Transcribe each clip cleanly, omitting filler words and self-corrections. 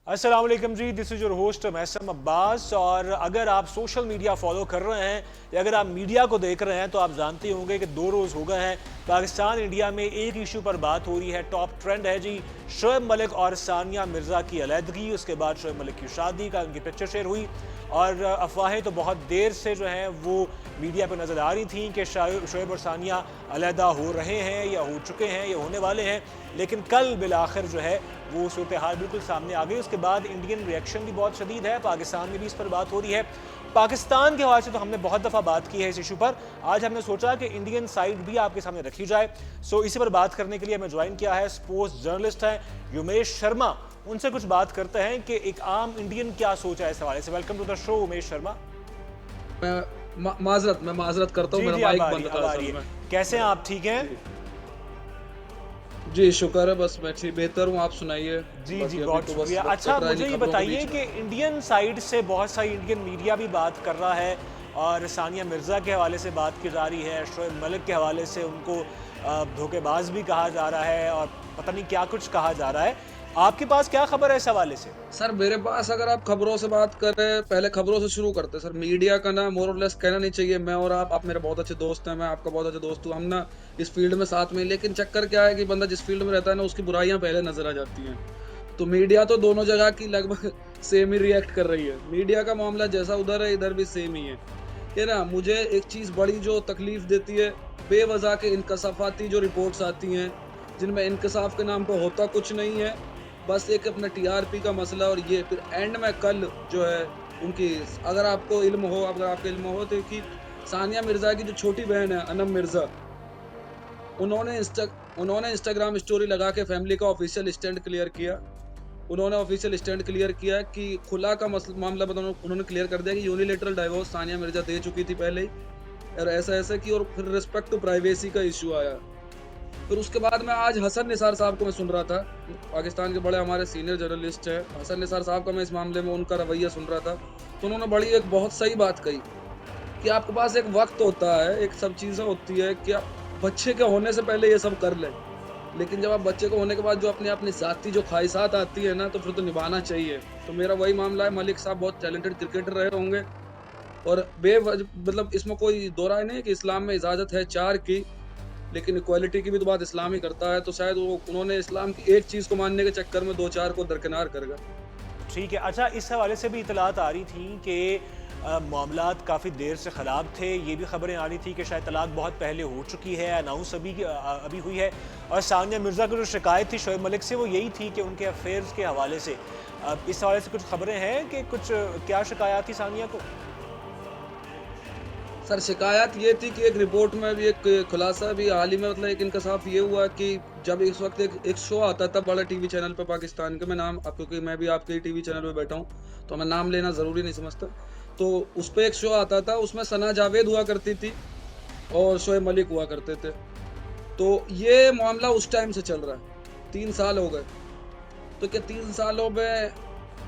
अस्सलाम वालेकुम जी, this is your host मैसम अब्बास। और अगर आप सोशल मीडिया फॉलो कर रहे हैं या अगर आप मीडिया को देख रहे हैं तो आप जानते होंगे कि 2 रोज़ हो गए हैं पाकिस्तान इंडिया में एक इशू पर बात हो रही है। टॉप ट्रेंड है जी शोएब मलिक और सानिया मिर्ज़ा की अलहदगी। उसके बाद शोएब मलिक की शादी का उनकी पिक्चर शेयर हुई और अफवाहें तो बहुत देर से जो हैं वो मीडिया पर नज़र आ रही थी कि शोएब और सानिया अलहदा हो रहे हैं या हो चुके हैं या होने वाले हैं। लेकिन कल बिलाखिर जो है वो सूरत हाल बिल्कुल सामने आ गई। उसके बाद इंडियन रिएक्शन भी बहुत शदीद है, पाकिस्तान में भी इस पर बात हो रही है। पाकिस्तान के हवाले से तो हमने बहुत दफ़ा बात की है इस इशू पर। आज हमने सोचा कि इंडियन साइड भी आपके सामने रखी जाए। सो इसी पर बात करने के लिए हमें ज्वाइन किया है स्पोर्ट्स जर्नलिस्ट हैं उमेश शर्मा। उनसे कुछ बात करते हैं कि एक आम इंडियन क्या सोचा है इस हवाले से। Welcome to the show Umesh Sharma. मैं माजरत करता हूँ, जी मेरा जी, माइक बंद था असल में। कैसे हैं आप, ठीक हैं? जी शुक्र है, बस मैं ठीक बेहतर हूँ। आप सुनाइए। जी जी, बाकी अभी बहुत तो बस शुक्रिया। वक्त अच्छा, कट रहा है मुझे इन्हीं ये खबरों के बताइए बीच कि में। इंडियन साइड से बहुत सारी इंडियन मीडिया भी बात कर रहा है और सानिया मिर्ज़ा के हवाले से बात की जा रही है, शोएब मलिक के हवाले से उनको धोखेबाज भी कहा जा रहा है और पता नहीं क्या कुछ कहा जा रहा है। आपके पास क्या खबर है इस हवाले से? सर मेरे पास, अगर आप खबरों से बात करें, पहले खबरों से शुरू करते हैं। सर मीडिया का ना मोर और लेस कहना नहीं चाहिए। मैं और आप मेरे बहुत अच्छे दोस्त हैं, मैं आपका बहुत अच्छा दोस्त हूँ। हम ना इस फील्ड में साथ में हैं। लेकिन चक्कर क्या है कि बंदा जिस फील्ड में रहता है ना, उसकी बुराइयां पहले नजर आ जाती हैं। तो मीडिया तो दोनों जगह की लगभग सेम ही रिएक्ट कर रही है। मीडिया का मामला जैसा उधर है, इधर भी सेम ही है। ये ना मुझे एक चीज बड़ी जो तकलीफ देती है, बेवजह के इनकसाफाती जो रिपोर्ट्स आती हैं, जिनमें इंकसाफ के नाम पर होता कुछ नहीं है, बस एक अपना टीआरपी का मसला। और ये फिर एंड में कल जो है उनकी, अगर आपको इल्म हो, अगर आपको इल्म हो तो, कि सानिया मिर्जा की जो छोटी बहन है अनम मिर्जा, उन्होंने उन्होंने इंस्टाग्राम स्टोरी लगा के फैमिली का ऑफिशियल स्टैंड क्लियर किया। उन्होंने ऑफिशियल स्टैंड क्लियर किया कि खुला का मामला बताओ, उन्होंने क्लियर कर दिया कि यूनिलेटरल डाइवोर्स सानिया मिर्जा दे चुकी थी पहले ही, और ऐसा ऐसा की, और फिर रिस्पेक्ट टू प्राइवेसी का इशू आया। फिर उसके बाद मैं आज हसन निसार साहब को मैं सुन रहा था, पाकिस्तान के बड़े हमारे सीनियर जर्नलिस्ट हैं, हसन निसार साहब का मैं इस मामले में उनका रवैया सुन रहा था। तो उन्होंने बड़ी एक बहुत सही बात कही कि आपके पास एक वक्त होता है, एक सब चीज़ें होती है कि आप बच्चे के होने से पहले ये सब कर लें। लेकिन जब आप बच्चे को होने के बाद जो अपनी अपनी ज़ाती जो ख्वाहिशात आती है ना, तो फिर तो निभाना चाहिए। तो मेरा वही मामला है। मलिक साहब बहुत टैलेंटेड क्रिकेटर रहे होंगे, और मतलब इसमें कोई दो राय नहीं है कि इस्लाम में इजाज़त है 4 की, लेकिन इक्वालिटी की भी तो बात इस्लाम ही करता है। तो शायद वो उन्होंने इस्लाम की एक चीज़ को मानने के चक्कर में 2-4 को दरकिनार कर गए। ठीक है। अच्छा, इस हवाले से भी इतलात आ रही थी कि मामलात काफ़ी देर से ख़राब थे। ये भी खबरें आ रही थी कि शायद तलाक बहुत पहले हो चुकी है, अनाउंस अभी हुई है। और सानिया मिर्ज़ा की जो शिकायत थी शोएब मलिक से, वो यही थी कि उनके अफेयर्स के हवाले से। इस हवाले से कुछ खबरें हैं कि कुछ क्या शिकायत थी सानिया को? सर शिकायत ये थी कि एक रिपोर्ट में भी एक खुलासा भी हाल ही में, मतलब एक इंकशाफ ये हुआ कि जब इस वक्त एक शो आता था बड़ा टीवी चैनल पे पाकिस्तान के, मैं नाम आप, क्योंकि मैं भी आपके टीवी चैनल पे बैठा हूँ तो मैं नाम लेना ज़रूरी नहीं समझता। तो उस पे एक शो आता था, उसमें सना जावेद हुआ करती थी और शोएब मलिक हुआ करते थे। तो ये मामला उस टाइम से चल रहा है, 3 साल हो गए। तो क्या 3 सालों में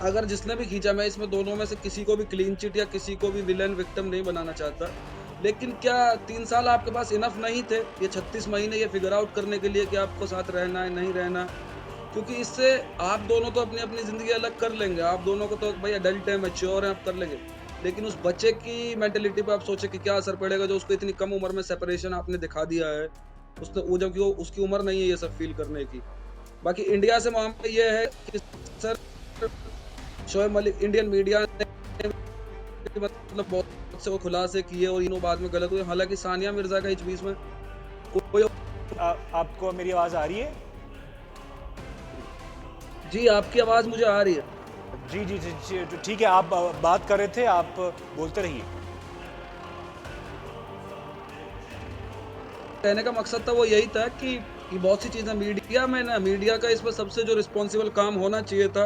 अगर जिसने भी खींचा, मैं इसमें दोनों में से किसी को भी क्लीन चिट या किसी को भी विलन विक्टिम नहीं बनाना चाहता, लेकिन क्या 3 साल आपके पास इनफ नहीं थे, ये 36 महीने ये फिगर आउट करने के लिए कि आपको साथ रहना है नहीं रहना? क्योंकि इससे आप दोनों तो अपनी अपनी ज़िंदगी अलग कर लेंगे, आप दोनों को तो भाई अडल्ट है, मैच्योर है, आप कर लेंगे। लेकिन उस बच्चे की मेंटेलिटी पे आप सोचे कि क्या असर पड़ेगा, जो उसको इतनी कम उम्र में सेपरेशन आपने दिखा दिया है। उसने वो, जबकि वो उसकी उम्र नहीं है ये सब फील करने की। बाकी इंडिया से मामला ये है कि sir Shoaib Malik, Indian media ने मतलब बहुत से वो खुलासे किए और इन्हों बाद में गलत हुए। हालांकि सानिया मिर्जा का इस बीच में कोई, आपको मेरी आवाज़ आ रही है? जी आपकी आवाज़ मुझे आ रही है। जी जी जी जी, तो ठीक है। आप बात कर रहे थे, आप बोलते रहिए। कहने का मकसद था वो यही था कि बहुत सी चीज़ें मीडिया में ना, मीडिया का इसमें सबसे जो रिस्पॉन्सिबल काम होना चाहिए था,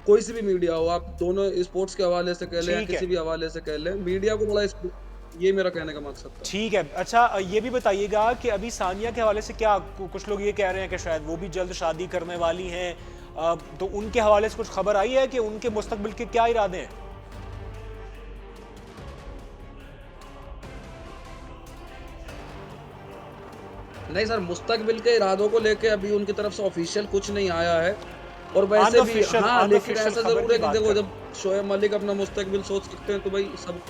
कोई सी भी मीडिया हो, आप दोनों स्पोर्ट्स के हवाले से कह लें या ठीक है। किसी भी हवाले से कह लें, मीडिया को बड़ा ये मेरा कहने का मकसद था। ठीक है। अच्छा, ये भी बताइएगा कि अभी सानिया के हवाले से क्या कुछ लोग ये कह रहे हैं कि शायद वो भी जल्द शादी करने वाली हैं। तो उनके हवाले से कुछ खबर आई है कि उनके मुस्तकबिल के क्या इरादे हैं? नहीं सर, मुस्तकबिल के इरादों को लेके अभी उनकी तरफ से ऑफिशियल कुछ नहीं आया है। और वैसे भी अनऑफिशियल हाँ, लेकिन अनऑफिशियल ऐसा खबर ज़रूर की है कि बात देखो कर। जब शोएब मलिक अपना मुस्तकबिल सोच सकते हैं तो भाई सब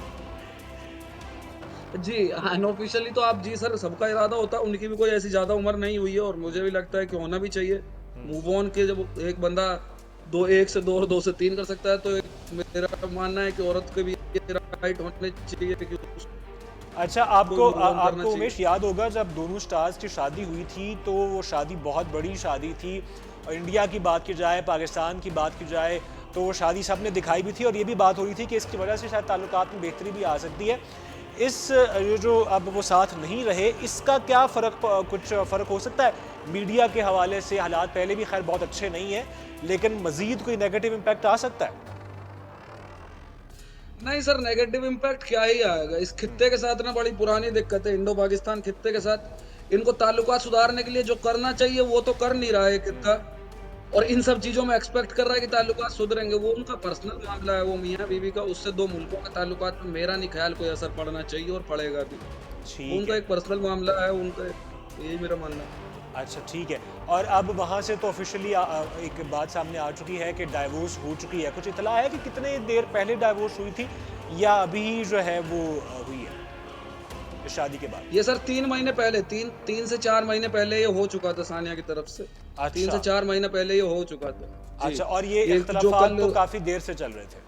जी, अनऑफिशियली तो आप जी सर सबका इरादा होता है, उनकी भी कोई ऐसी ज़्यादा उम्र नहीं हुई है और मुझे भी लगता है कि होना भी चाहिए। मूव ऑन के जब एक बंदा 2 1 से 2 और 2 से 3 कर सकता है तो एक मेरा मानना है कि औरत को भी ये राइट होने चाहिए कि अच्छा, उसको आपको मूव ऑन करना आपको चाहिए। उमेश याद होगा जब दोनों स्टार्स की शादी हुई थी तो वो शादी बहुत बड़ी शादी थी, और इंडिया की बात की जाए, पाकिस्तान की बात की जाए, तो वो शादी सबने दिखाई भी थी और ये भी बात हो रही थी कि इसकी वजह से शायद ताल्लुकात में बेहतरी भी आ सकती है। इस ये जो अब वो साथ नहीं रहे, इसका क्या कुछ फ़र्क हो सकता है मीडिया के हवाले से? हालात पहले भी खैर बहुत अच्छे नहीं है, लेकिन मज़ीद कोई नेगेटिव इम्पैक्ट आ सकता है? नहीं सर, नेगेटिव इम्पैक्ट क्या ही आएगा? इस खित्ते के साथ ना बड़ी पुरानी दिक्कत है, इंडो पाकिस्तान खित्ते के साथ इनको ताल्लुकात सुधारने के लिए जो करना चाहिए वो तो कर नहीं रहा है खित्ता, और इन सब चीज़ों में एक्सपेक्ट कर रहा है कि ताल्लुकात सुधरेंगे। वो उनका पर्सनल मामला है, वो मियाँ-बीवी का, उससे 2 मुल्कों के ताल्लुकात में मेरा नहीं ख़्याल कोई असर पड़ना चाहिए और पड़ेगा भी। वो ठीक उनका है। एक पर्सनल मामला है, उनका यही मेरा मानना है। अच्छा, ठीक है। और अब वहाँ से तो ऑफिशियली एक बात सामने आ चुकी है कि डाइवोर्स हो चुकी है। कुछ इत्तला है कि कितने देर पहले डाइवोर्स हुई थी या अभी जो है वो हुई है इस शादी के बाद? ये सर 3 महीने पहले 3 से 4 महीने पहले ये हो चुका था सानिया की तरफ से। 3 से अच्छा। 4 महीने पहले ये हो चुका था। जी। अच्छा, और ये ये जो इख्तलाफात तो कल काफ़ी देर से चल रहे थे।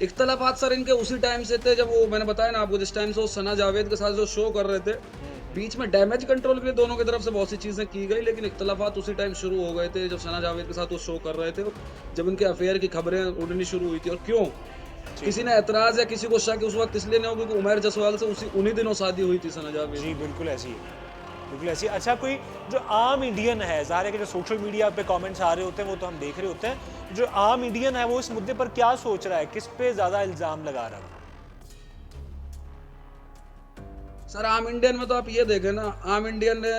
इख्तलाफात सर इनके उसी टाइम से थे जब वो मैंने बताया ना आपको, जिस टाइम से वो सना जावेद के साथ जो शो कर रहे थे, बीच में डैमेज कंट्रोल के लिए दोनों की तरफ से बहुत सी चीज़ें की गई, लेकिन इख्तलाफात उसी टाइम शुरू हो गए थे जब सना जावेद के साथ वो शो कर रहे थे, जब इनके अफेयर की खबरें उड़नी शुरू हुई थी। और क्यों? ठीक किसी है। ने ऐतराज़ या किसी को शक उस वक़्त इसलिए नहीं हो क्योंकि उमैर जसवाल से उन्हीं दिनों शादी हुई थी सना जावेद जी, की। बिल्कुल ऐसी है। बिल्कुल ऐसी है। अच्छा, कोई जो आम इंडियन है, ज़ाहिर है कि जो सोशल मीडिया पे कमेंट्स आ रहे होते हैं वो तो हम देख रहे होते हैं। जो आम इंडियन है वो इस मुद्दे पर क्या सोच रहा है? किस पे ज़्यादा इल्ज़ाम लगा रहा है? सर आम इंडियन में तो आप ये देखें ना, आम इंडियन ने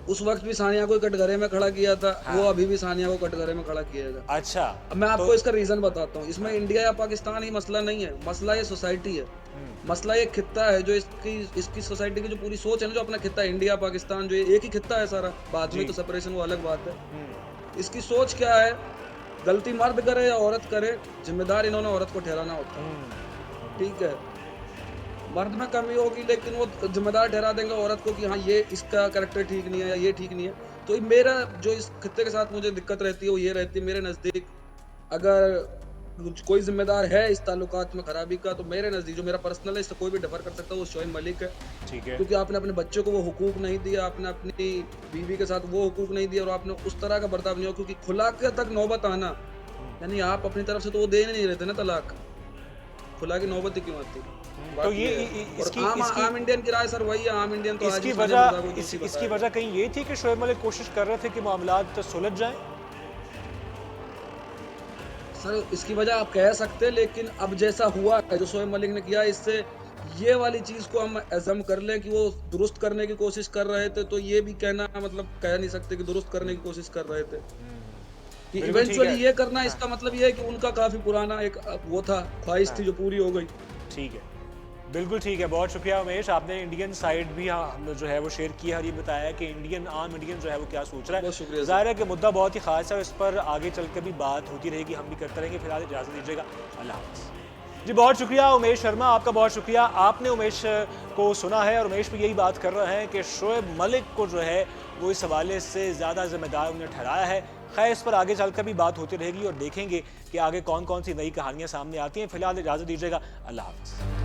उस वक़्त भी सानिया को कटघरे में खड़ा किया था, वो हाँ। अभी भी सानिया को कटघरे में खड़ा किएगा। अच्छा। अब मैं तो आपको इसका रीज़न बताता हूँ, इसमें इंडिया या पाकिस्तान ही मसला नहीं है, मसला ये सोसाइटी है। मसला ये खित्ता है जो इसकी सोसाइटी की जो पूरी सोच है ना, जो अपना खित्ता है, इंडिया पाकिस्तान जो ये एक ही खित्ता है सारा, बाद में जी। तो सेपरेशन वो अलग बात है। हम्म। इसकी सोच क्या है, गलती मर्द करे या औरत करे, जिम्मेदार इन्होंने औरत को ठहराना होता है, ठीक है? मर्द में कमी होगी लेकिन वो जिम्मेदार ठहरा देंगे औरत को कि हाँ ये इसका कैरेक्टर ठीक नहीं है या ये ठीक नहीं है। तो ये मेरा जो इस खित्ते के साथ मुझे दिक्कत रहती है वो ये रहती है, मेरे नज़दीक अगर कोई जिम्मेदार है इस ताल्लुकात में खराबी का, तो मेरे नज़दीक जो मेरा पर्सनल है, इससे कोई भी डिफर कर सकता है, वो शोएब मलिक है। ठीक है। क्योंकि आपने अपने बच्चों को वो हुकूक नहीं दिया, आपने अपनी बीवी के साथ वो हुकूक नहीं दिया और आपने उस तरह का बर्ताव नहीं हो, क्योंकि खुला के तक नौबत आना, यानी आप अपनी तरफ से तो वो दे नहीं रहे थे ना तलाक, खुला की नौबत ही क्यों आती? तो बात ये ये है। इ- और इसकी आम इसकी आम इंडियन की राय सर वही है, आम इंडियन तो आज इसकी भी सानिया वजह मिर्जा को दोषी इसकी बताएगा। वजह कहीं ये थी कि शोएब मलिक कोशिश कर रहे थे कि मामलात सुलझ जाएं? सर इसकी वजह आप कह सकते हैं, लेकिन अब जैसा हुआ है जो शोएब मलिक ने किया, इससे ये वाली चीज़ को हम एज़म कर लें कि वो दुरुस्त करने की कोशिश कर रहे थे, तो ये भी कहना मतलब कह नहीं सकते कि दुरुस्त करने की कोशिश कर रहे थे। कि बिल्कुल ठीक इवेंचुअली है। ये करना, इसका मतलब ये है कि उनका काफ़ी पुराना एक वो था, ख्वाहिश थी जो पूरी हो गई। ठीक है, बिल्कुल ठीक है। बहुत शुक्रिया उमेश, आपने इंडियन साइड भी हम जो है वो शेयर किया और ये बताया कि आम इंडियन जो है वो क्या सोच रहा बहुत है। शुक्रिया सर। ज़ाहिर है कि मुद्दा बहुत ही ख़ास है और इस पर आगे चल के भी बात होती रहेगी, हम भी करते रहेंगे। फिलहाल इजाज़त दीजिएगा, अल्लाह हाफ़िज़। जी, बहुत शुक्रिया उमेश शर्मा, आपका बहुत शुक्रिया। आपने उमेश को सुना है और उमेश भी यही बात कर रहे हैं कि शोएब मलिक को जो है वो इस हवाले से ज़्यादा जिम्मेदार उन्हें ठहराया है। खैर, इस पर आगे चलकर भी बात होती रहेगी और देखेंगे कि आगे कौन कौन सी नई कहानियाँ सामने आती हैं। फिलहाल इजाज़त दीजिएगा, अल्लाह हाफ़िज़।